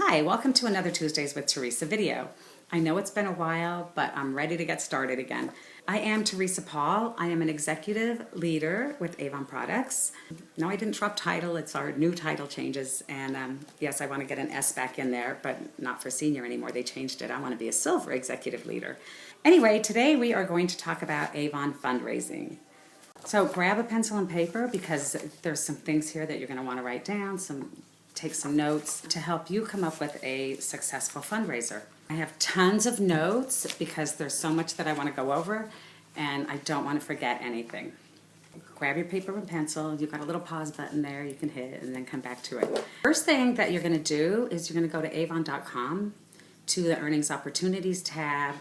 Hi, welcome to another Tuesdays with Theresa video. I know it's been a while, but I'm ready to get started again. I am Theresa Paul. I am an executive leader with AVON Products. No, I didn't drop title. It's our new title changes. And yes, I want to get an S back in there, but not for senior anymore. They changed it. I want to be a silver executive leader. Anyway, today we are going to talk about AVON Fundraising. So grab a pencil and paper because there's some things here that you're going to want to write down, take some notes to help you come up with a successful fundraiser. I have tons of notes because there's so much that I want to go over and I don't want to forget anything. Grab your paper and pencil. You've got a little pause button there you can hit and then come back to it. First thing that you're going to do is you're going to go to avon.com to the Earnings Opportunities tab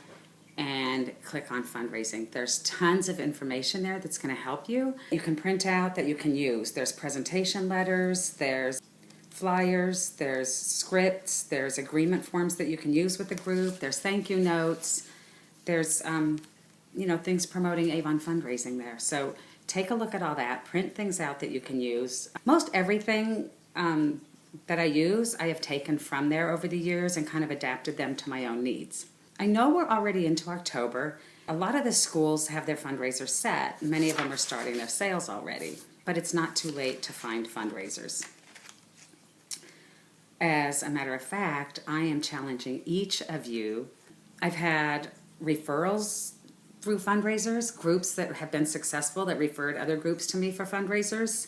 and click on fundraising. There's tons of information there that's going to help you. You can print out that you can use. There's presentation letters, there's flyers, there's scripts, there's agreement forms that you can use with the group, there's thank you notes, there's things promoting AVON fundraising there. So take a look at all that, print things out that you can use. Most everything that I use I have taken from there over the years and kind of adapted them to my own needs. I know we're already into October. A lot of the schools have their fundraisers set. Many of them are starting their sales already, but it's not too late to find fundraisers. As a matter of fact, I am challenging each of you. I've had referrals through fundraisers, groups that have been successful that referred other groups to me for fundraisers.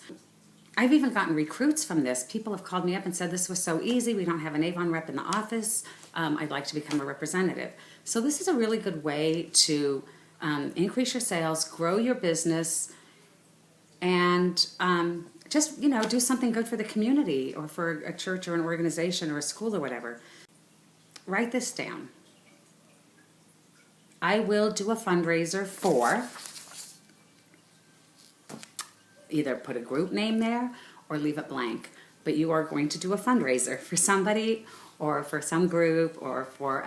I've even gotten recruits from this. People have called me up and said, this was so easy, we don't have an AVON rep in the office, I'd like to become a representative. So this is a really good way to increase your sales, grow your business, and just, do something good for the community or for a church or an organization or a school or whatever. Write this down. I will do a fundraiser for, either put a group name there or leave it blank, but you are going to do a fundraiser for somebody or for some group or for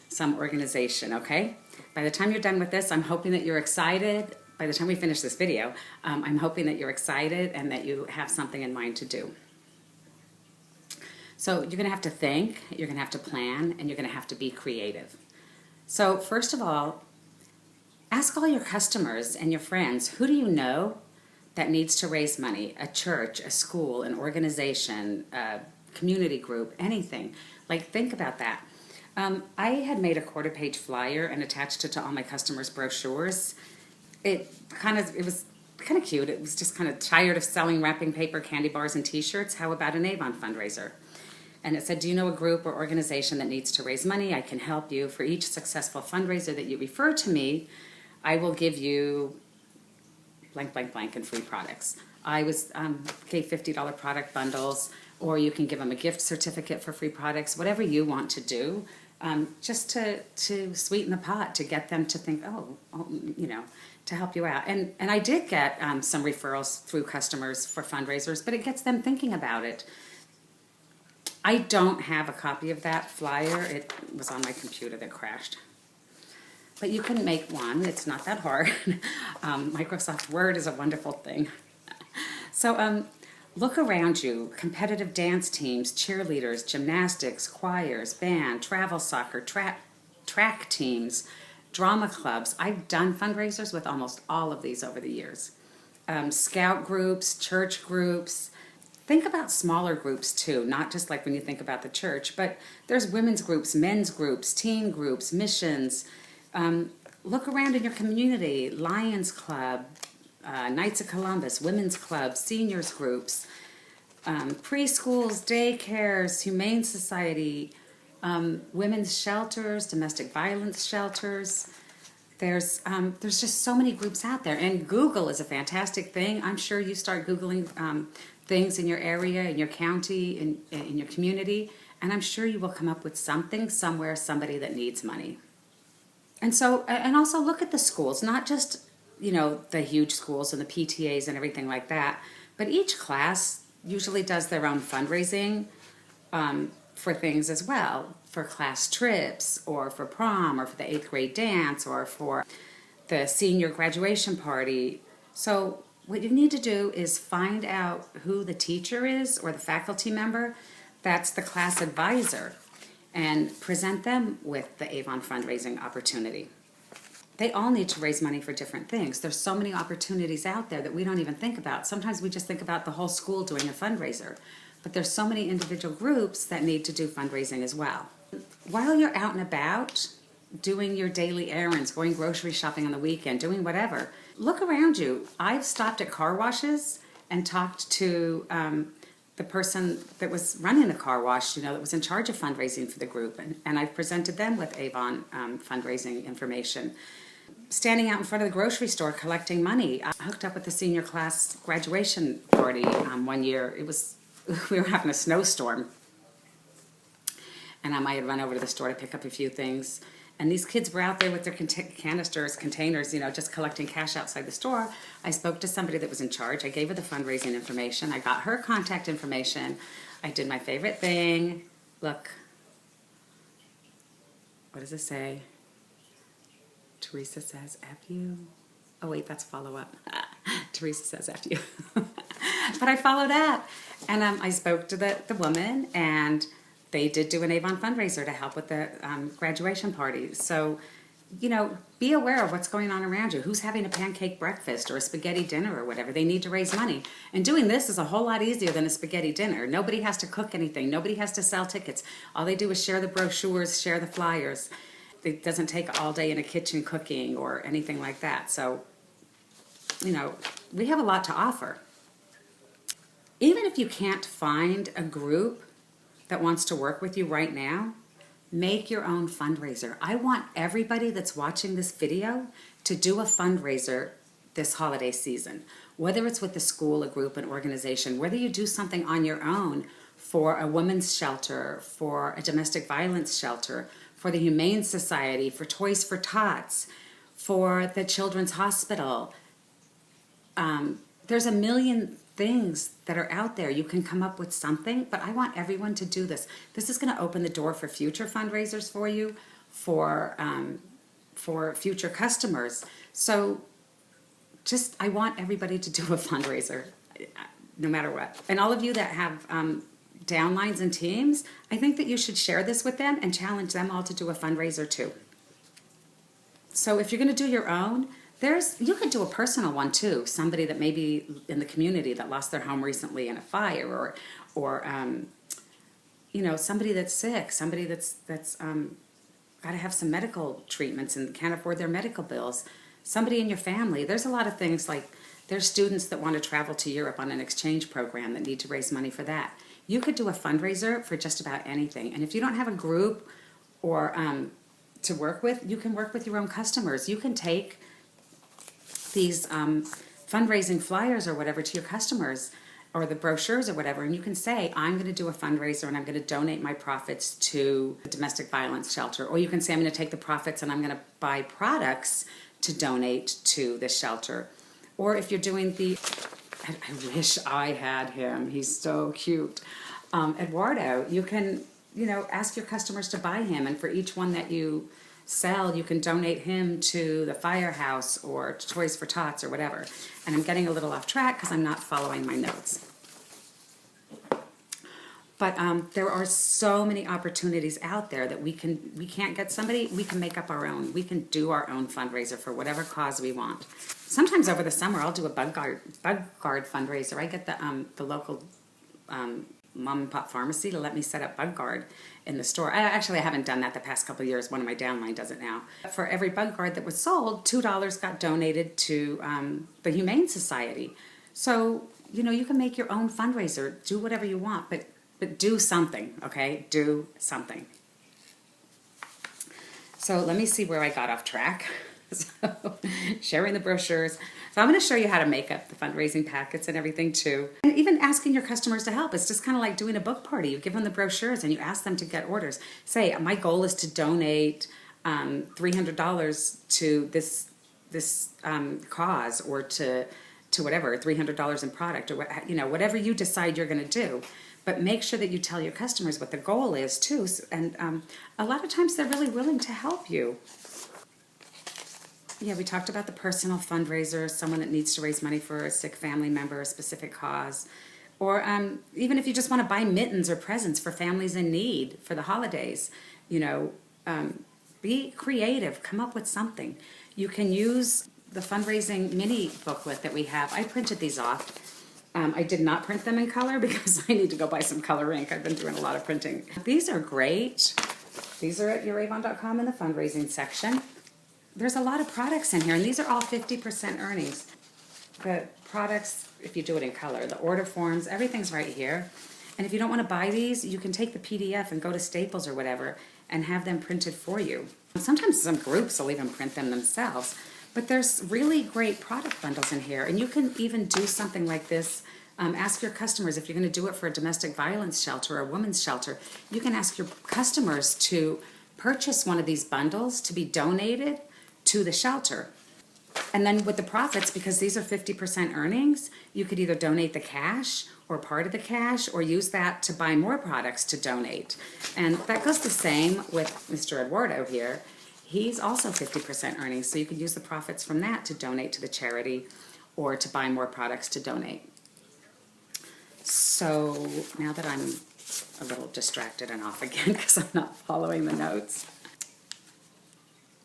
some organization, okay? By the time you're done with this, I'm hoping that you're excited. By the time we finish this video, I'm hoping that you're excited and that you have something in mind to do. So you're going to have to think, you're going to have to plan, and you're going to have to be creative. So first of all, ask all your customers and your friends, who do you know that needs to raise money? A church, a school, an organization, a community group, anything. Think about that. I had made a quarter-page flyer and attached it to all my customers' brochures. It was kind of cute. It was just kind of tired of selling wrapping paper, candy bars, and t-shirts. How about an AVON fundraiser? And it said, do you know a group or organization that needs to raise money? I can help you. For each successful fundraiser that you refer to me, I will give you blank, blank, blank in free products. I gave $50 product bundles, or you can give them a gift certificate for free products, whatever you want to do, just to sweeten the pot, to get them to think, to help you out. And I did get some referrals through customers for fundraisers, but it gets them thinking about it. I don't have a copy of that flyer. It was on my computer that crashed. But you can make one. It's not that hard. Microsoft Word is a wonderful thing. So look around you. Competitive dance teams, cheerleaders, gymnastics, choirs, band, travel soccer, track teams, drama clubs. I've done fundraisers with almost all of these over the years. Scout groups, church groups. Think about smaller groups too, not just like when you think about the church, but there's women's groups, men's groups, teen groups, missions. Look around in your community, Lions Club, Knights of Columbus, women's clubs, seniors groups, preschools, daycares, humane society, women's shelters, domestic violence shelters. There's just so many groups out there, and Google is a fantastic thing. I'm sure you start Googling things in your area, in your county, in your community, and I'm sure you will come up with something, somewhere, somebody that needs money. And so, and also look at the schools, not just, the huge schools and the PTAs and everything like that, but each class usually does their own fundraising for things as well, for class trips or for prom or for the 8th grade dance or for the senior graduation party. So what you need to do is find out who the teacher is or the faculty member that's the class advisor, and present them with the AVON fundraising opportunity. They all need to raise money for different things. There's so many opportunities out there that we don't even think about. Sometimes we just think about the whole school doing a fundraiser, but there's so many individual groups that need to do fundraising as well. While you're out and about, doing your daily errands, going grocery shopping on the weekend, doing whatever, look around you. I've stopped at car washes and talked to the person that was running the car wash, that was in charge of fundraising for the group, and I've presented them with AVON fundraising information. Standing out in front of the grocery store collecting money. I hooked up with the senior class graduation party one year. We were having a snowstorm, and I had run over to the store to pick up a few things. And these kids were out there with their containers, just collecting cash outside the store. I spoke to somebody that was in charge. I gave her the fundraising information. I got her contact information. I did my favorite thing. Look. What does it say? Theresa says, F you. Oh, wait, that's follow-up. Theresa says, F you. But I followed up. And I spoke to the woman, and they did do an AVON fundraiser to help with the graduation party. So, be aware of what's going on around you. Who's having a pancake breakfast or a spaghetti dinner or whatever. They need to raise money. And doing this is a whole lot easier than a spaghetti dinner. Nobody has to cook anything. Nobody has to sell tickets. All they do is share the brochures, share the flyers. It doesn't take all day in a kitchen cooking or anything like that. So, we have a lot to offer. Even if you can't find a group that wants to work with you right now, make your own fundraiser. I want everybody that's watching this video to do a fundraiser this holiday season. Whether it's with the school, a group, an organization, whether you do something on your own for a women's shelter, for a domestic violence shelter, for the Humane Society, for Toys for Tots, for the Children's Hospital. There's a million things that are out there. You can come up with something, but I want everyone to do this. This is going to open the door for future fundraisers for you, for future customers. So I want everybody to do a fundraiser, no matter what. And all of you that have downlines and teams, I think that you should share this with them and challenge them all to do a fundraiser too. So if you're going to do your own, you could do a personal one too. Somebody that may be in the community that lost their home recently in a fire, or somebody that's sick, somebody that's got to have some medical treatments and can't afford their medical bills. Somebody in your family. There's a lot of things, like there's students that want to travel to Europe on an exchange program that need to raise money for that. You could do a fundraiser for just about anything. And if you don't have a group or to work with, you can work with your own customers. You can take these fundraising flyers or whatever to your customers, or the brochures or whatever, and you can say, I'm going to do a fundraiser and I'm going to donate my profits to a domestic violence shelter. Or you can say, I'm going to take the profits and I'm going to buy products to donate to the shelter. Or if you're doing I wish I had him. He's so cute. Eduardo, you can, ask your customers to buy him, and for each one that you sell, you can donate him to the firehouse or to Toys for Tots or whatever. And I'm getting a little off track because I'm not following my notes. But there are so many opportunities out there that we can't get somebody, we can make up our own. We can do our own fundraiser for whatever cause we want. Sometimes over the summer, I'll do a bug guard fundraiser. I get the local mom and pop pharmacy to let me set up bug guard in the store. I haven't done that the past couple of years. One of my downline does it now. For every bug guard that was sold, $2 got donated to the Humane Society. So, you can make your own fundraiser, do whatever you want, but do something, okay? Do something. So let me see where I got off track. So, sharing the brochures. So I'm going to show you how to make up the fundraising packets and everything too. And even asking your customers to help. It's just kind of like doing a book party. You give them the brochures and you ask them to get orders. Say, my goal is to donate $300 to this cause, or to whatever, $300 in product, or whatever you decide you're going to do. But make sure that you tell your customers what the goal is too. And a lot of times they're really willing to help you. Yeah, we talked about the personal fundraiser, someone that needs to raise money for a sick family member, a specific cause. Or even if you just want to buy mittens or presents for families in need for the holidays, you know, be creative, come up with something. You can use the fundraising mini booklet that we have. I printed these off. I did not print them in color because I need to go buy some color ink. I've been doing a lot of printing. These are great. These are at youravon.com in the fundraising section. There's a lot of products in here, and these are all 50% earnings. The products, if you do it in color, the order forms, everything's right here. And if you don't want to buy these, you can take the PDF and go to Staples or whatever and have them printed for you. Sometimes some groups will even print them themselves. But there's really great product bundles in here. And you can even do something like this. Ask your customers, if you're going to do it for a domestic violence shelter or a women's shelter, you can ask your customers to purchase one of these bundles to be donated to the shelter. And then with the profits, because these are 50% earnings, you could either donate the cash or part of the cash or use that to buy more products to donate. And that goes the same with Mr. Eduardo here. He's also 50% earnings, so you could use the profits from that to donate to the charity or to buy more products to donate. So now that I'm a little distracted and off again because I'm not following the notes.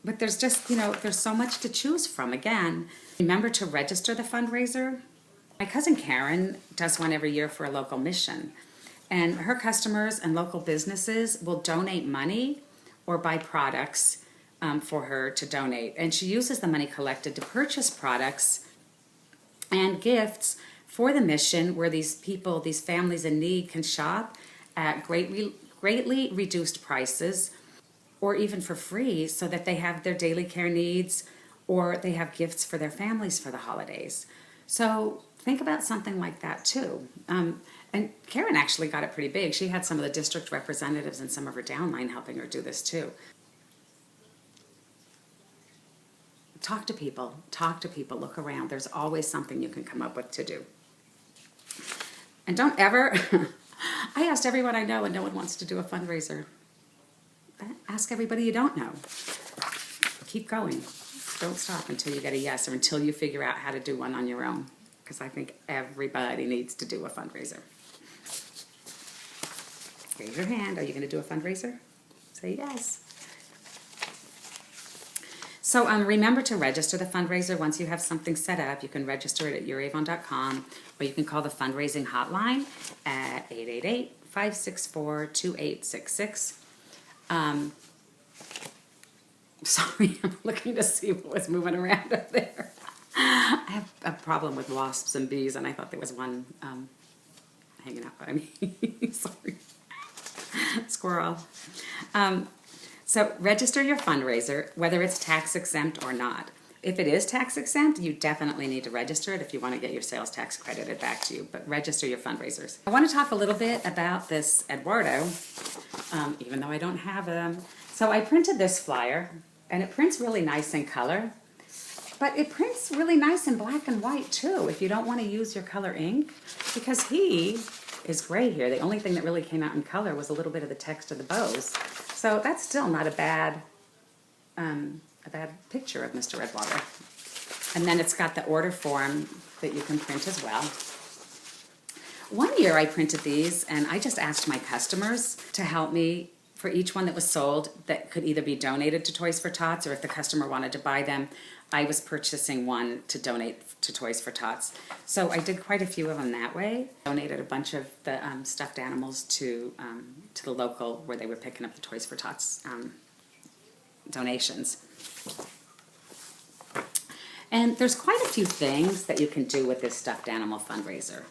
But there's just, you know, there's so much to choose from. Again, remember to register the fundraiser. My cousin Karen does one every year for a local mission. And her customers and local businesses will donate money or buy products for her to donate. And she uses the money collected to purchase products and gifts for the mission where these people, these families in need can shop at greatly reduced prices or even for free so that they have their daily care needs or they have gifts for their families for the holidays. So think about something like that too. And Karen actually got it pretty big. She had some of the district representatives and some of her downline helping her do this too. Talk to people, look around. There's always something you can come up with to do. And don't ever, I asked everyone I know and no one wants to do a fundraiser. Ask everybody you don't know. Keep going. Don't stop until you get a yes or until you figure out how to do one on your own. Because I think everybody needs to do a fundraiser. Raise your hand. Are you going to do a fundraiser? Say yes. So remember to register the fundraiser. Once you have something set up, you can register it at youravon.com or you can call the fundraising hotline at 888-564-2866. Sorry, I'm looking to see what was moving around up there. I have a problem with wasps and bees, and I thought there was one hanging out by me. Sorry. Squirrel. So register your fundraiser, whether it's tax exempt or not. If it is tax exempt, you definitely need to register it if you want to get your sales tax credited back to you, but register your fundraisers. I want to talk a little bit about this Eduardo, even though I don't have them. So I printed this flyer, and it prints really nice in color, but it prints really nice in black and white too if you don't want to use your color ink, because he is gray here. The only thing that really came out in color was a little bit of the text of the bows. So that's still not a bad picture of Mr. Redwater. And then it's got the order form that you can print as well. One year I printed these and I just asked my customers to help me for each one that was sold that could either be donated to Toys for Tots or if the customer wanted to buy them, I was purchasing one to donate to Toys for Tots. So I did quite a few of them that way. Donated a bunch of the stuffed animals to the local where they were picking up the Toys for Tots donations. And there's quite a few things that you can do with this stuffed animal fundraiser.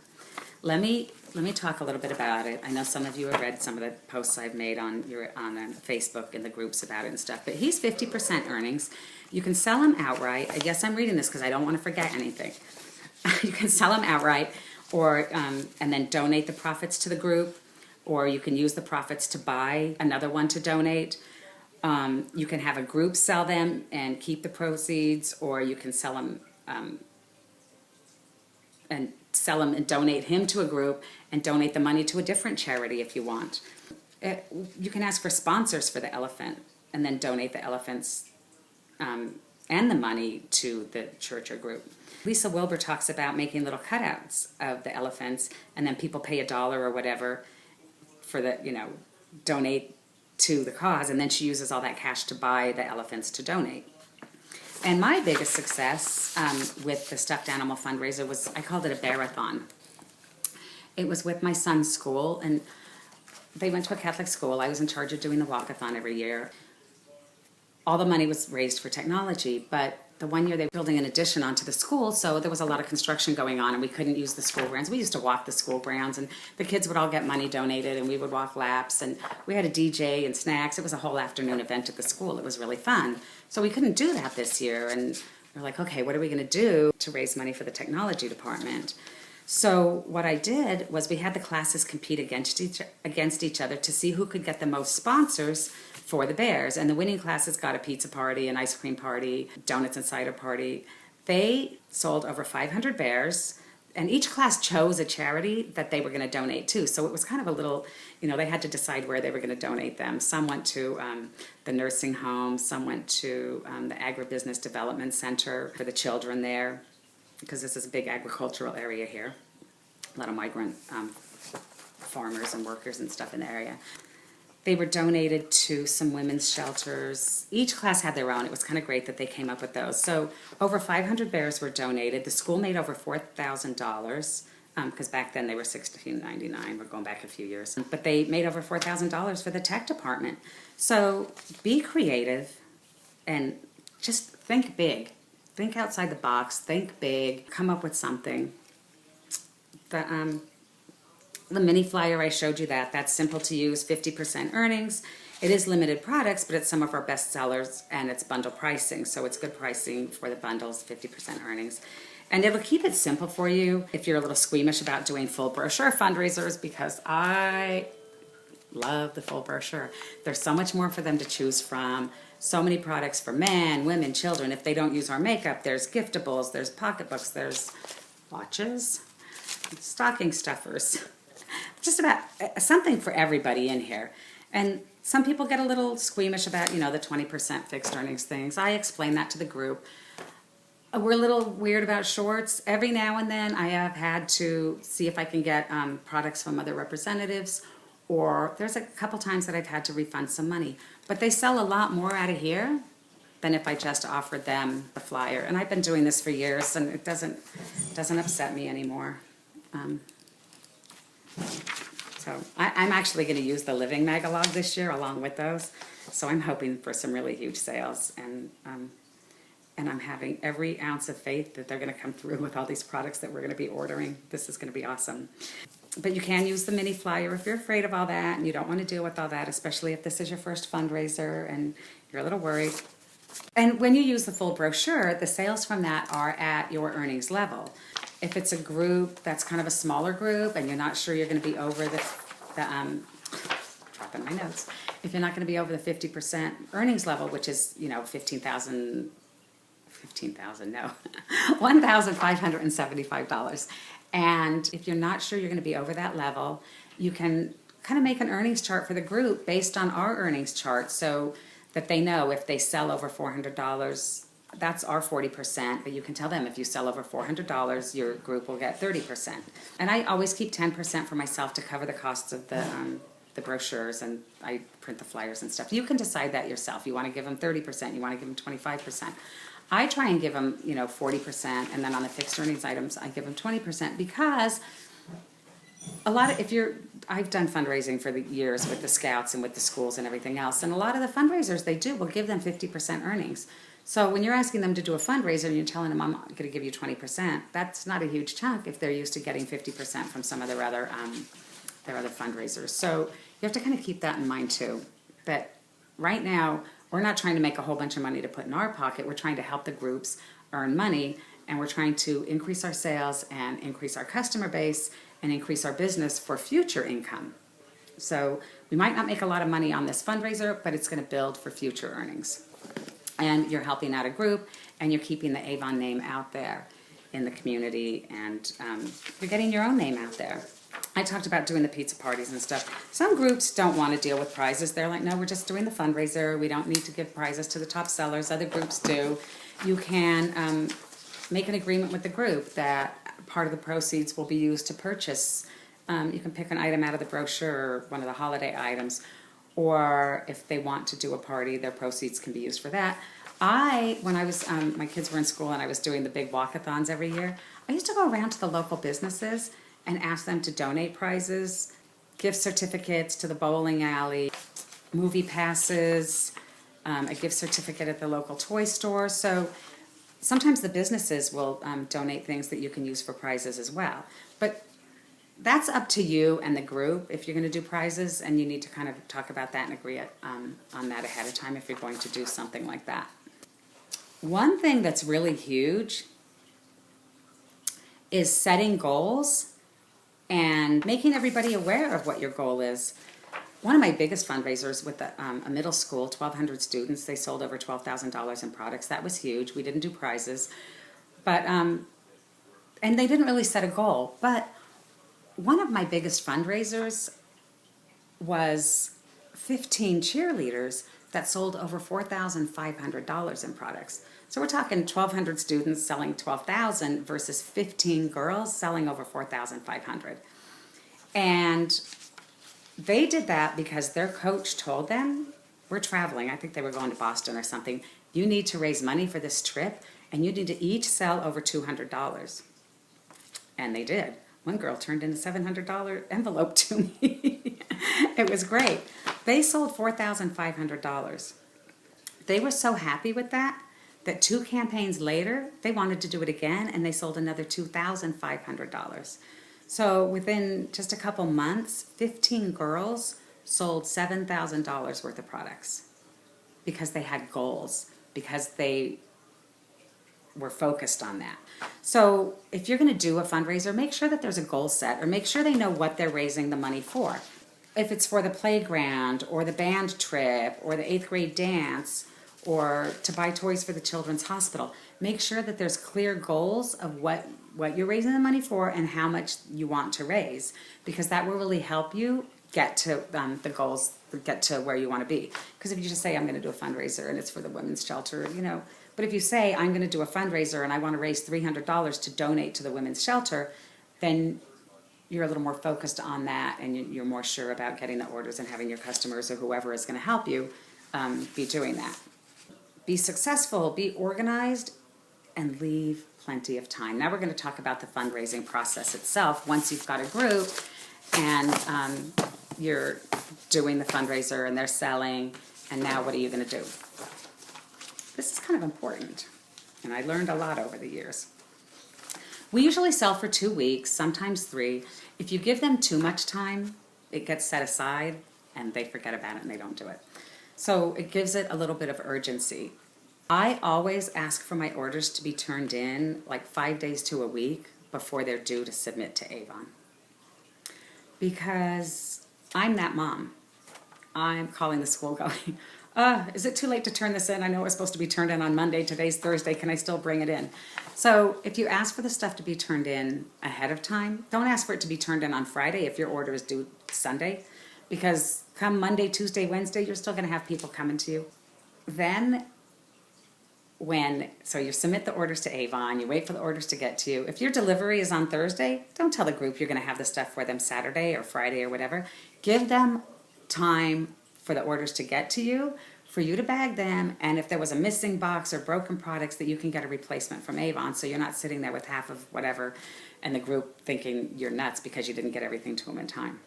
Let me talk a little bit about it. I know some of you have read some of the posts I've made on Facebook in the groups about it and stuff, but he's 50% earnings. You can sell them outright. I guess I'm reading this because I don't want to forget anything. You can sell them outright or and then donate the profits to the group, or you can use the profits to buy another one to donate. You can have a group sell them and keep the proceeds, or you can sell them and donate him to a group and donate the money to a different charity if you want. You can ask for sponsors for the elephant and then donate the elephant's and the money to the church or group. Lisa Wilbur talks about making little cutouts of the elephants, and then people pay $1 or whatever for the, donate to the cause, and then she uses all that cash to buy the elephants to donate. And my biggest success with the stuffed animal fundraiser was, I called it a bearathon. It was with my son's school, and they went to a Catholic school. I was in charge of doing the walkathon every year. All the money was raised for technology, but the one year they were building an addition onto the school, so there was a lot of construction going on, and we couldn't use the school grounds. We used to walk the school grounds, and the kids would all get money donated, and we would walk laps, and we had a DJ and snacks. It was a whole afternoon event at the school. It was really fun. So we couldn't do that this year, and we're like, okay, what are we going to do to raise money for the technology department? So what I did was we had the classes compete against each other to see who could get the most sponsors for the bears. And the winning classes got a pizza party, an ice cream party, donuts and cider party. They sold over 500 bears, and each class chose a charity that they were going to donate to. So it was kind of a little, they had to decide where they were going to donate them. Some went to the nursing home, some went to the Agribusiness Development Center for the children there, because this is a big agricultural area here. A lot of migrant farmers and workers and stuff in the area. They were donated to some women's shelters. Each class had their own. It was kind of great that they came up with those. So over 500 bears were donated. The school made over $4,000, because back then they were $16.99. We're going back a few years. But they made over $4,000 for the tech department. So be creative and just think big. Think outside the box. Think big. Come up with something. The mini flyer, I showed you that's simple to use, 50% earnings. It is limited products, but it's some of our best sellers, and it's bundle pricing, so it's good pricing for the bundles, 50% earnings. And it'll keep it simple for you if you're a little squeamish about doing full brochure fundraisers, because I love the full brochure. There's so much more for them to choose from. So many products for men, women, children. If they don't use our makeup, there's giftables, there's pocketbooks, there's watches, stocking stuffers. Just about something for everybody in here. And some people get a little squeamish about, the 20% fixed earnings things. I explain that to the group. We're a little weird about shorts. Every now and then I have had to see if I can get products from other representatives, or there's a couple times that I've had to refund some money. But they sell a lot more out of here than if I just offered them the flyer. And I've been doing this for years, and it doesn't upset me anymore. So I'm actually going to use the Living Magalog this year along with those. So I'm hoping for some really huge sales, and I'm having every ounce of faith that they're going to come through with all these products that we're going to be ordering. This is going to be awesome. But you can use the mini flyer if you're afraid of all that and you don't want to deal with all that, especially if this is your first fundraiser and you're a little worried. And when you use the full brochure, the sales from that are at your earnings level. If it's a group that's kind of a smaller group and you're not sure you're going to be over the dropping my notes. If you're not going to be over the 50% earnings level, which is, $1,575. And if you're not sure you're going to be over that level, you can kind of make an earnings chart for the group based on our earnings chart, so that they know if they sell over $400, that's our 40%, but you can tell them if you sell over $400, your group will get 30%. And I always keep 10% for myself to cover the costs of the brochures, and I print the flyers and stuff. You can decide that yourself. You want to give them 30%, you want to give them 25%. I try and give them, 40%, and then on the fixed earnings items, I give them 20%, because I've done fundraising for the years with the scouts and with the schools and everything else, and a lot of the fundraisers they do will give them 50% earnings. So when you're asking them to do a fundraiser and you're telling them I'm going to give you 20%, that's not a huge chunk if they're used to getting 50% from some of their other fundraisers. So you have to kind of keep that in mind too. But right now, we're not trying to make a whole bunch of money to put in our pocket. We're trying to help the groups earn money, and we're trying to increase our sales and increase our customer base and increase our business for future income. So we might not make a lot of money on this fundraiser, but it's going to build for future earnings. And you're helping out a group, and you're keeping the AVON name out there in the community, and you're getting your own name out there. I talked about doing the pizza parties and stuff. Some groups don't want to deal with prizes. They're like, no, we're just doing the fundraiser. We don't need to give prizes to the top sellers. Other groups do. You can make an agreement with the group that part of the proceeds will be used to purchase. You can pick an item out of the brochure or one of the holiday items, or if they want to do a party, their proceeds can be used for that. When I was, my kids were in school and I was doing the big walkathons every year, I used to go around to the local businesses and ask them to donate prizes, gift certificates to the bowling alley, movie passes, a gift certificate at the local toy store. So sometimes the businesses will donate things that you can use for prizes as well. But that's up to you and the group if you're going to do prizes, and you need to kind of talk about that and agree on that ahead of time if you're going to do something like that. One thing that's really huge is setting goals and making everybody aware of what your goal is. One of my biggest fundraisers with a middle school, 1,200 students, they sold over $12,000 in products. That was huge. We didn't do prizes, but and they didn't really set a goal. But one of my biggest fundraisers was 15 cheerleaders that sold over $4,500 in products. So we're talking 1,200 students selling 12,000 versus 15 girls selling over 4,500. And they did that because their coach told them, we're traveling, I think they were going to Boston or something, you need to raise money for this trip and you need to each sell over $200. And they did. One girl turned in a $700 envelope to me. It was great. They sold $4,500. They were so happy with that 2 campaigns later, they wanted to do it again, and they sold another $2,500. So within just a couple months, 15 girls sold $7,000 worth of products because they had goals, because they were focused on that. So if you're going to do a fundraiser, make sure that there's a goal set, or make sure they know what they're raising the money for. If it's for the playground or the band trip or the 8th grade dance or to buy toys for the children's hospital, make sure that there's clear goals of what you're raising the money for and how much you want to raise, because that will really help you get to the goals, get to where you want to be. Because if you just say, I'm going to do a fundraiser and it's for the women's shelter, but if you say, I'm going to do a fundraiser and I want to raise $300 to donate to the women's shelter, then you're a little more focused on that, and you're more sure about getting the orders and having your customers or whoever is going to help you be doing that. Be successful, be organized, and leave plenty of time. Now we're going to talk about the fundraising process itself. Once you've got a group and you're doing the fundraiser and they're selling, and now what are you going to do? This is kind of important, and I learned a lot over the years. We usually sell for 2 weeks, sometimes 3. If you give them too much time, it gets set aside and they forget about it and they don't do it. So it gives it a little bit of urgency. I always ask for my orders to be turned in like 5 days to a week before they're due to submit to AVON. Because I'm that mom. I'm calling the school going, is it too late to turn this in? I know it was supposed to be turned in on Monday. Today's Thursday. Can I still bring it in? So if you ask for the stuff to be turned in ahead of time, don't ask for it to be turned in on Friday if your order is due Sunday. Because come Monday, Tuesday, Wednesday, you're still going to have people coming to you. Then so you submit the orders to AVON, you wait for the orders to get to you. If your delivery is on Thursday, don't tell the group you're going to have the stuff for them Saturday or Friday or whatever. Give them time for the orders to get to you, for you to bag them, and if there was a missing box or broken products, that you can get a replacement from AVON, so you're not sitting there with half of whatever and the group thinking you're nuts because you didn't get everything to them in time.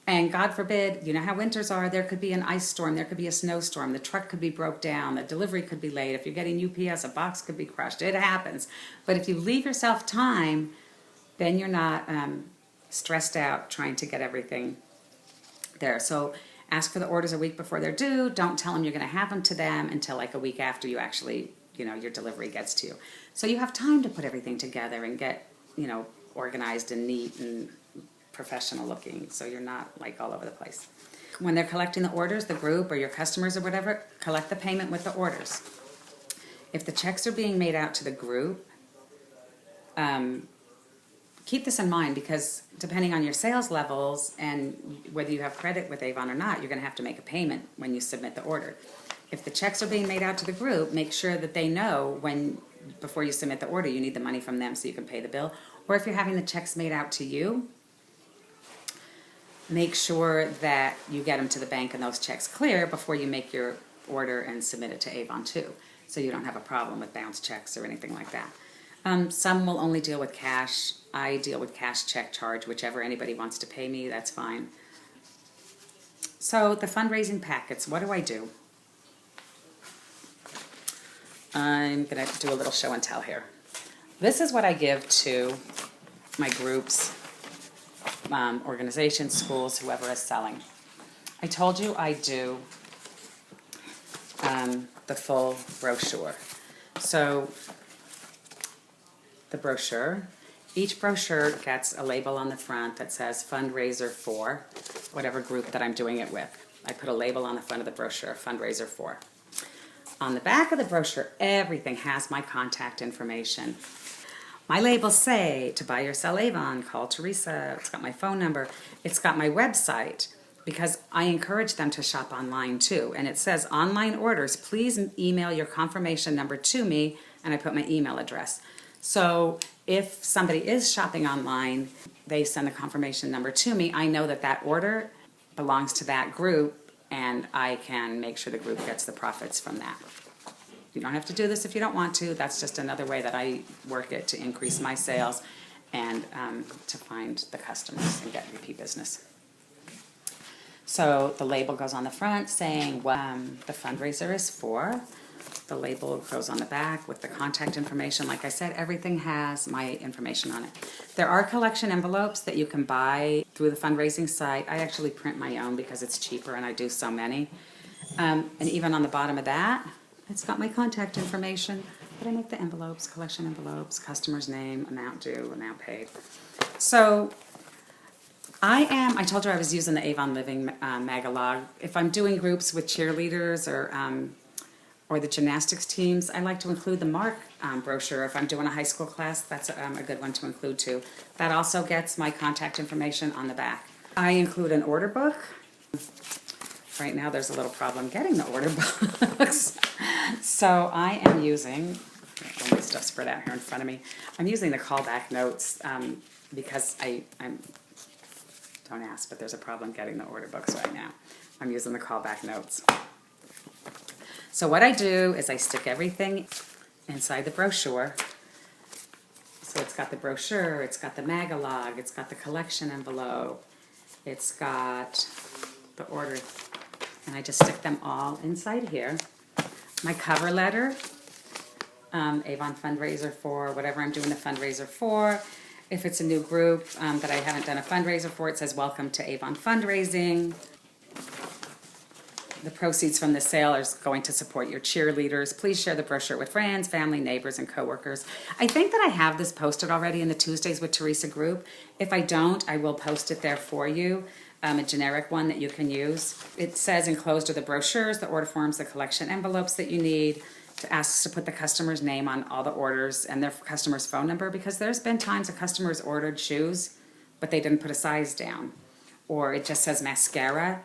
And God forbid, you know how winters are, there could be an ice storm, there could be a snowstorm, the truck could be broke down, the delivery could be late, if you're getting UPS, a box could be crushed, it happens. But if you leave yourself time, then you're not stressed out trying to get everything there. So ask for the orders a week before they're due. Don't tell them you're going to have them to them until like a week after you actually, your delivery gets to you. So you have time to put everything together and get, organized and neat and professional looking, so you're not like all over the place. When they're collecting the orders, the group or your customers or whatever, collect the payment with the orders. If the checks are being made out to the group, keep this in mind, because depending on your sales levels and whether you have credit with AVON or not, you're going to have to make a payment when you submit the order. if the checks are being made out to the group, make sure that they know before you submit the order, you need the money from them so you can pay the bill. Or if you're having the checks made out to you, make sure that you get them to the bank and those checks clear before you make your order and submit it to Avon too, so you don't have a problem with bounced checks or anything like that. Some will only deal with cash. I deal with cash, check, charge, whichever anybody wants to pay me, that's fine. So the fundraising packets, what do? I'm going to do a little show and tell here. This is what I give to my groups, organizations, schools, whoever is selling. I told you I do the full brochure. So the brochure, each brochure gets a label on the front that says fundraiser for whatever group that I'm doing it with. I put a label on the front of the brochure, fundraiser for. On the back of the brochure, everything has my contact information. My labels say, to buy or sell Avon, call Theresa. It's got my phone number. It's got my website, because I encourage them to shop online too. And it says, online orders, please email your confirmation number to me, and I put my email address. So if somebody is shopping online, they send the confirmation number to me, I know that that order belongs to that group, and I can make sure the group gets the profits from that. You don't have to do this if you don't want to. That's just another way that I work it to increase my sales and to find the customers and get repeat business. So the label goes on the front saying what the fundraiser is for. The label goes on the back with the contact information. Like I said, everything has my information on it. There are collection envelopes that you can buy through the fundraising site. I actually print my own because it's cheaper and I do so many. And even on the bottom of that, it's got my contact information. But I make the envelopes, collection envelopes, customer's name, amount due, amount paid. So I told you I was using the Avon Living Magalog. If I'm doing groups with cheerleaders or the gymnastics teams, I like to include the MARC brochure. If I'm doing a high school class, that's a good one to include too. That also gets my contact information on the back. I include an order book. Right now there's a little problem getting the order books. So I am using, all my stuff spread out here in front of me, I'm using the callback notes because I'm don't ask, but there's a problem getting the order books right now. I'm using the callback notes. So what I do is I stick everything inside the brochure. So it's got the brochure, it's got the Magalog, it's got the collection envelope, it's got the order, and I just stick them all inside here. My cover letter, Avon Fundraiser for whatever I'm doing the fundraiser for. If it's a new group that I haven't done a fundraiser for, it says welcome to Avon Fundraising. The proceeds from the sale are going to support your cheerleaders. Please share the brochure with friends, family, neighbors, and coworkers. I think that I have this posted already in the Tuesdays with Theresa group. If I don't, I will post it there for you, a generic one that you can use. It says enclosed are the brochures, the order forms, the collection envelopes that you need, to ask to put the customer's name on all the orders and their customer's phone number, because there's been times a customer's ordered shoes, but they didn't put a size down. Or it just says mascara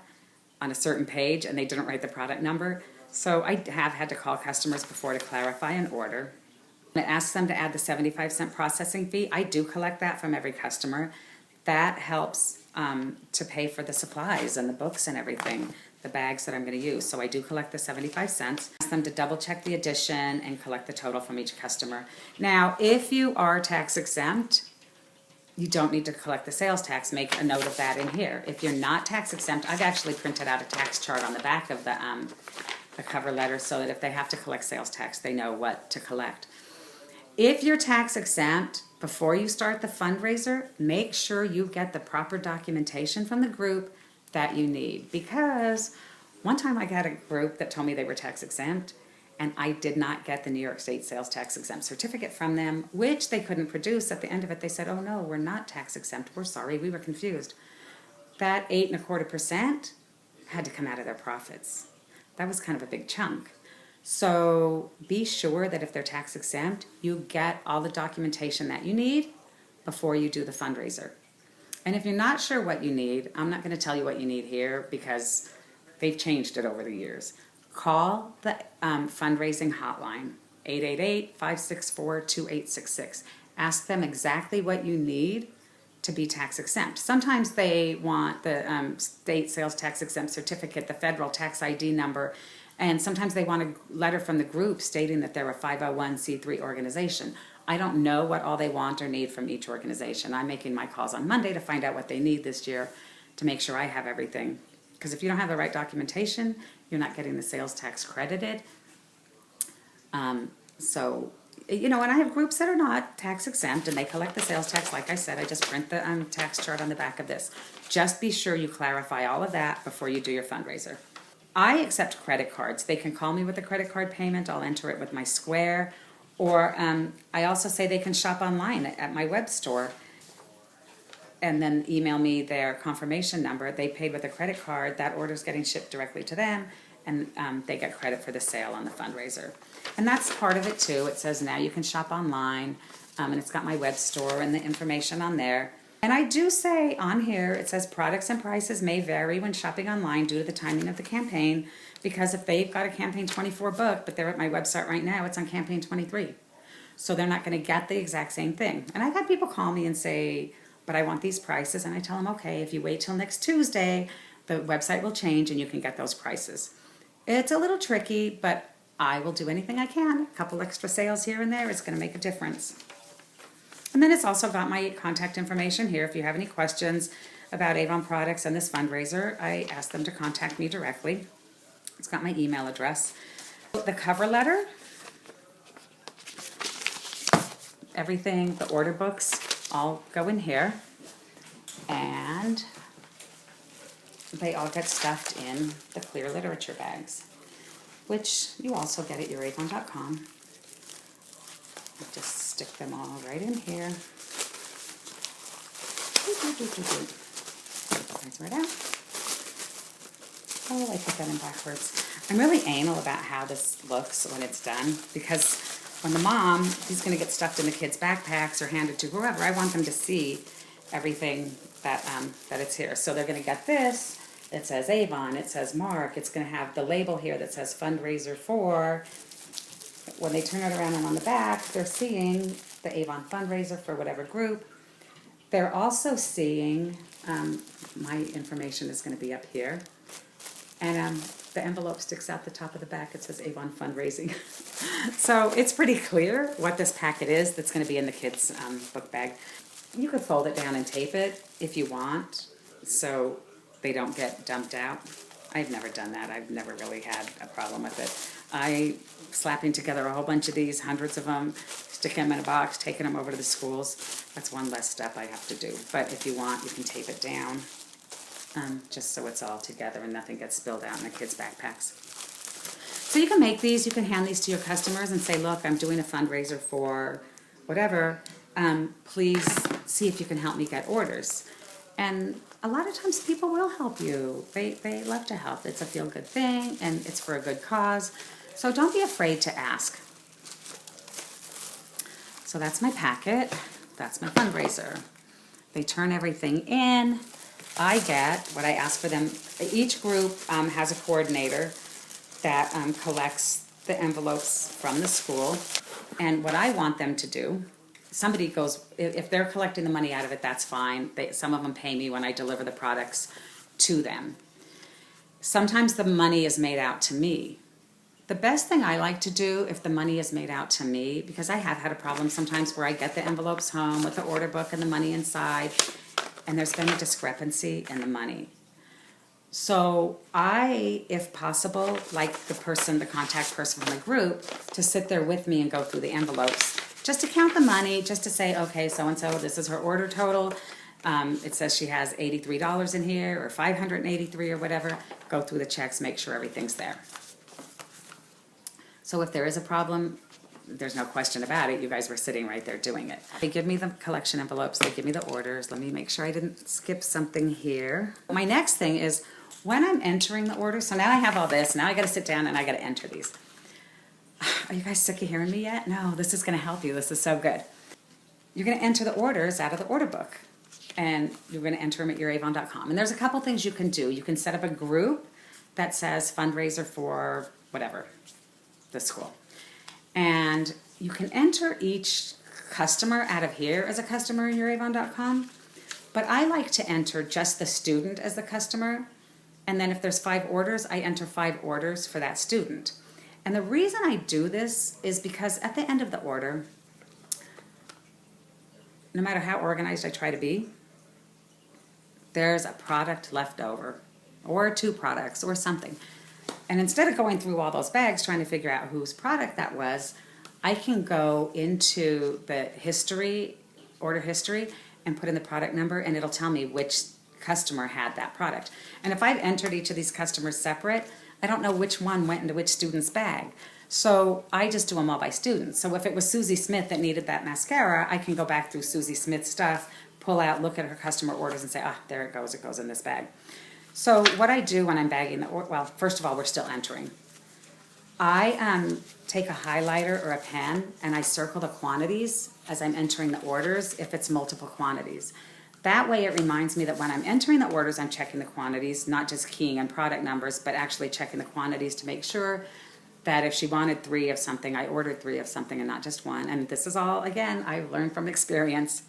on a certain page and they didn't write the product number. So I have had to call customers before to clarify an order. I ask them to add the 75-cent processing fee. I do collect that from every customer. That helps to pay for the supplies and the books and everything, the bags that I'm going to use. So I do collect the 75 cents. Ask them to double check the addition and collect the total from each customer. Now, if you are tax exempt, you don't need to collect the sales tax. Make a note of that in here. If you're not tax exempt, I've actually printed out a tax chart on the back of the cover letter so that if they have to collect sales tax, they know what to collect. If you're tax exempt, before you start the fundraiser, make sure you get the proper documentation from the group that you need. Because one time I got a group that told me they were tax exempt, and I did not get the New York State sales tax exempt certificate from them, which they couldn't produce. At the end of it, they said, oh no, we're not tax exempt. We're sorry, we were confused. That 8.25% had to come out of their profits. That was kind of a big chunk. So be sure that if they're tax exempt, you get all the documentation that you need before you do the fundraiser. And if you're not sure what you need, I'm not going to tell you what you need here because they've changed it over the years. call the fundraising hotline, 888-564-2866. Ask them exactly what you need to be tax exempt. Sometimes they want the state sales tax exempt certificate, the federal tax ID number, and sometimes they want a letter from the group stating that they're a 501c3 organization. I don't know what all they want or need from each organization. I'm making my calls on Monday to find out what they need this year to make sure I have everything. Because if you don't have the right documentation, you're not getting the sales tax credited. So, you know, and I have groups that are not tax exempt and they collect the sales tax. Like I said, I just print the tax chart on the back of this. Just be sure you clarify all of that before you do your fundraiser. I accept credit cards. They can call me with a credit card payment. I'll enter it with my Square. Or I also say they can shop online at my web store and then email me their confirmation number. They paid with a credit card. That order's getting shipped directly to them, and they get credit for the sale on the fundraiser. And that's part of it too. It says now you can shop online, and it's got my web store and the information on there. And I do say on here, it says products and prices may vary when shopping online due to the timing of the campaign, because if they've got a campaign 24 book, but they're at my website right now, it's on campaign 23. So they're not going to get the exact same thing. And I've had people call me and say, but I want these prices, and I tell them, okay, if you wait till next Tuesday, the website will change and you can get those prices. It's a little tricky, but I will do anything I can. A couple extra sales here and there is going to make a difference. And then it's also got my contact information here. If you have any questions about Avon products and this fundraiser, I ask them to contact me directly. It's got my email address. The cover letter, everything, the order books, all go in here. And they all get stuffed in the clear literature bags, which you also get at youravon.com. Just stick them all right in here. That's right out. Oh, I put that in backwards. I'm really anal about how this looks when it's done, because when the mom, he's going to get stuffed in the kids' backpacks or handed to whoever, I want them to see everything that it's here. So they're going to get this. It says Avon. It says Mark. It's going to have the label here that says fundraiser for. When they turn it around and on the back, they're seeing the Avon fundraiser for whatever group. They're also seeing, my information is going to be up here. And the envelope sticks out the top of the back. It says AVON Fundraising. So it's pretty clear what this packet is that's going to be in the kids' book bag. You could fold it down and tape it if you want, so they don't get dumped out. I've never done that. I've never really had a problem with it. Slapping together a whole bunch of these, hundreds of them, stick them in a box, taking them over to the schools. That's one less step I have to do. But if you want, you can tape it down. Just so it's all together and nothing gets spilled out in the kids' backpacks. So you can make these, you can hand these to your customers and say, look, I'm doing a fundraiser for whatever. Please see if you can help me get orders. And a lot of times people will help you. They love to help. It's a feel-good thing and it's for a good cause. So don't be afraid to ask. So that's my packet. That's my fundraiser. They turn everything in. I get what I ask for them. Each group has a coordinator that collects the envelopes from the school. And what I want them to do, somebody goes, if they're collecting the money out of it, that's fine. Some of them pay me when I deliver the products to them. Sometimes the money is made out to me. The best thing I like to do if the money is made out to me, because I have had a problem sometimes where I get the envelopes home with the order book and the money inside, and there's been a discrepancy in the money. So I, if possible, like the contact person from the group, to sit there with me and go through the envelopes, just to count the money, just to say, okay, so-and-so, this is her order total. It says she has $83 in here, or $583 or whatever. Go through the checks, make sure everything's there. So if there is a problem, there's no question about it. You guys were sitting right there doing it. They give me the collection envelopes. They give me the orders. Let me make sure I didn't skip something here. My next thing is when I'm entering the orders. So now I have all this. Now I got to sit down and I got to enter these. Are you guys sick of hearing me yet? No, this is going to help you. This is so good. You're going to enter the orders out of the order book. And you're going to enter them at youravon.com. And there's a couple things you can do. You can set up a group that says fundraiser for whatever, the school. And you can enter each customer out of here as a customer in your avon.com, but I like to enter just the student as the customer, and then if there's 5 orders, I enter 5 orders for that student. And the reason I do this is because at the end of the order, no matter how organized I try to be, there's a product left over, or 2 products, or something. And instead of going through all those bags trying to figure out whose product that was, I can go into the history, order history, and put in the product number, and it'll tell me which customer had that product. And if I've entered each of these customers separate, I don't know which one went into which student's bag. So I just do them all by students. So if it was Susie Smith that needed that mascara, I can go back through Susie Smith's stuff, pull out, look at her customer orders, and say, ah, there it goes in this bag. So what I do when I'm bagging the order, well, first of all, we're still entering. I take a highlighter or a pen and I circle the quantities as I'm entering the orders if it's multiple quantities. That way it reminds me that when I'm entering the orders, I'm checking the quantities, not just keying in product numbers, but actually checking the quantities to make sure that if she wanted 3 of something, I ordered 3 of something and not just 1. And this is all, again, I've learned from experience.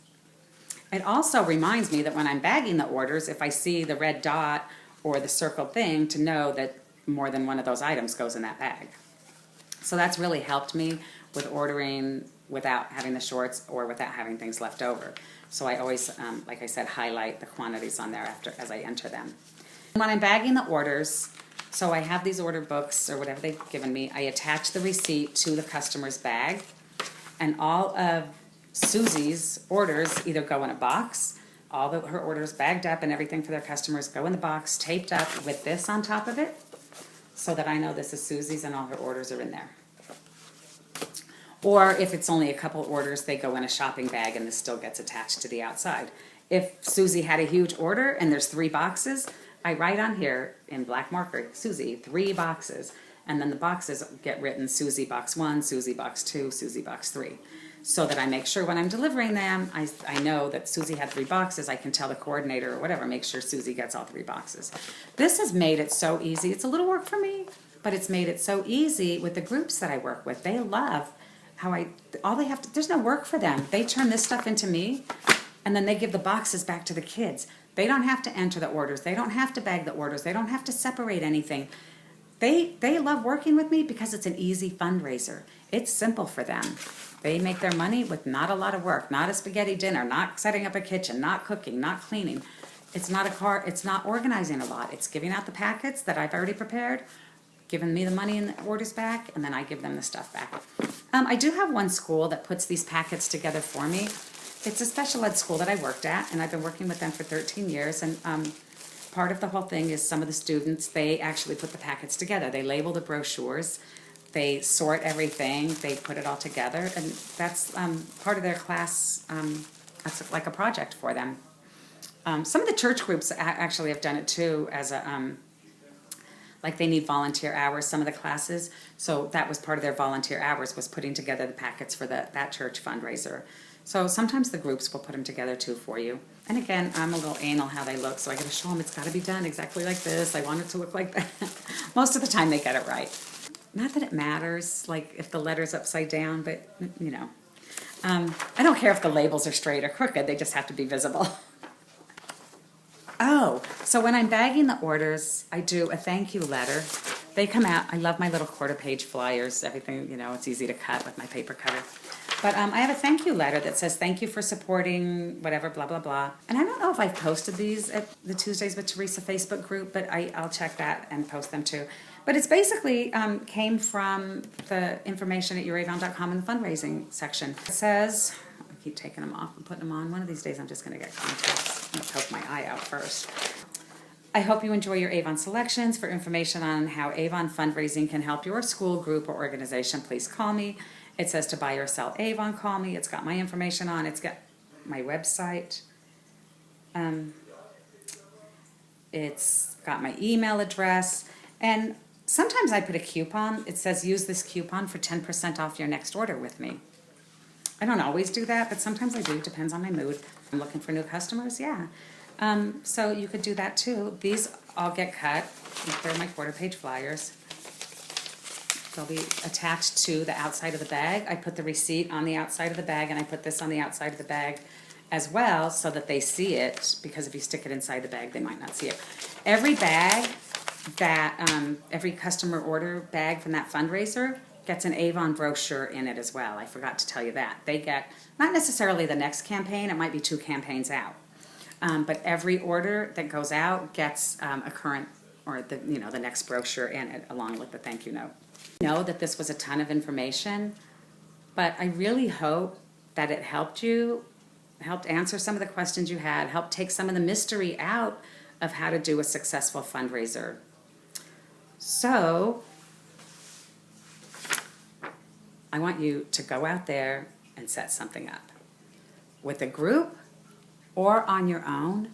It also reminds me that when I'm bagging the orders, if I see the red dot or the circled thing, to know that more than one of those items goes in that bag. So that's really helped me with ordering without having the shorts or without having things left over. So I always, like I said, highlight the quantities on there as I enter them. When I'm bagging the orders, so I have these order books or whatever they've given me, I attach the receipt to the customer's bag, and all of Susie's orders either go in a box, her orders bagged up and everything for their customers go in the box, taped up with this on top of it, so that I know this is Susie's and all her orders are in there. Or if it's only a couple orders, they go in a shopping bag and this still gets attached to the outside. If Susie had a huge order and there's 3 boxes, I write on here in black marker, Susie, 3 boxes. And then the boxes get written Susie box 1, Susie box 2, Susie box 3. So that I make sure when I'm delivering them, I know that Susie had 3 boxes. I can tell the coordinator or whatever, make sure Susie gets all 3 boxes. This has made it so easy. It's a little work for me, but it's made it so easy with the groups that I work with. They love how there's no work for them. They turn this stuff into me, and then they give the boxes back to the kids. They don't have to enter the orders. They don't have to bag the orders. They don't have to separate anything. They love working with me because it's an easy fundraiser. It's simple for them. They make their money with not a lot of work, not a spaghetti dinner, not setting up a kitchen, not cooking, not cleaning. It's not organizing a lot. It's giving out the packets that I've already prepared, giving me the money and the orders back, and then I give them the stuff back. I do have one school that puts these packets together for me. It's a special ed school that I worked at, and I've been working with them for 13 years, and part of the whole thing is some of the students, they actually put the packets together. They label the brochures, they sort everything, they put it all together, and that's part of their class. That's like a project for them. Some of the church groups actually have done it too, as a like they need volunteer hours, some of the classes, so that was part of their volunteer hours, was putting together the packets for that church fundraiser. So sometimes the groups will put them together too for you. And again, I'm a little anal how they look, so I gotta show them it's gotta be done exactly like this. I want it to look like that. Most of the time they get it right. Not that it matters, like if the letter's upside down, but you know. I don't care if the labels are straight or crooked, they just have to be visible. Oh, so when I'm bagging the orders, I do a thank you letter. They come out, I love my little 1/4-page flyers, everything, you know, it's easy to cut with my paper cutter. But I have a thank you letter that says, thank you for supporting whatever, blah, blah, blah. And I don't know if I've posted these at the Tuesdays with Theresa Facebook group, but I'll check that and post them too. But it's basically came from the information at youravon.com in the fundraising section. It says, I keep taking them off and putting them on. One of these days I'm just going to get contacts. I'm going to poke my eye out first. I hope you enjoy your Avon selections. For information on how Avon Fundraising can help your school, group, or organization, please call me. It says to buy or sell Avon, call me. It's got my information on. It's got my website. It's got my email address. And sometimes I put a coupon. It says use this coupon for 10% off your next order with me. I don't always do that, but sometimes I do. Depends on my mood. I'm looking for new customers, yeah. So you could do that too. These all get cut. They're my 1/4-page flyers. They'll be attached to the outside of the bag. I put the receipt on the outside of the bag, and I put this on the outside of the bag as well, so that they see it, because if you stick it inside the bag, they might not see it. Every bag that, every customer order bag from that fundraiser gets an AVON brochure in it as well. I forgot to tell you that. They get, not necessarily the next campaign, it might be 2 campaigns out. But every order that goes out gets a current, or the next brochure in it, along with the thank you note. I know that this was a ton of information, but I really hope that it helped you, helped answer some of the questions you had, helped take some of the mystery out of how to do a successful fundraiser. So I want you to go out there and set something up with a group or on your own.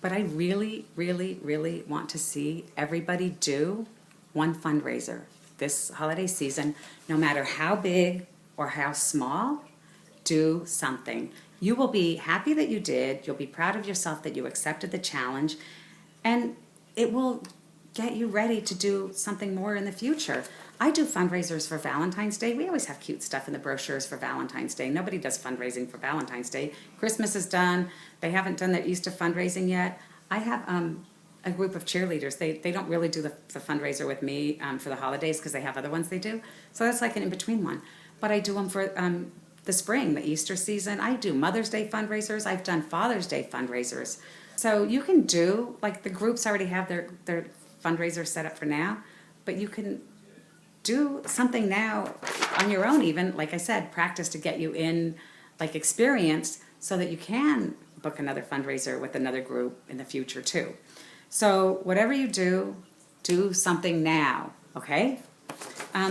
But I really, really, really want to see everybody do one fundraiser this holiday season, no matter how big or how small. Do something. You will be happy that you did. You'll be proud of yourself that you accepted the challenge, and it will get you ready to do something more in the future. I do fundraisers for Valentine's Day. We always have cute stuff in the brochures for Valentine's Day. Nobody does fundraising for Valentine's Day. Christmas is done. They haven't done their Easter fundraising yet. I have a group of cheerleaders. They don't really do the fundraiser with me for the holidays, because they have other ones they do. So that's like an in-between one. But I do them for the spring, the Easter season. I do Mother's Day fundraisers. I've done Father's Day fundraisers. So you can do, like, the groups already have their fundraisers set up for now, but you can do something now on your own even. Like I said, practice to get you in, like, experience, so that you can book another fundraiser with another group in the future too. So whatever you do, do something now, okay?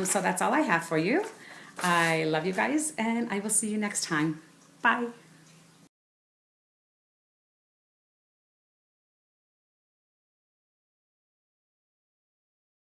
So that's all I have for you. I love you guys, and I will see you next time. Bye.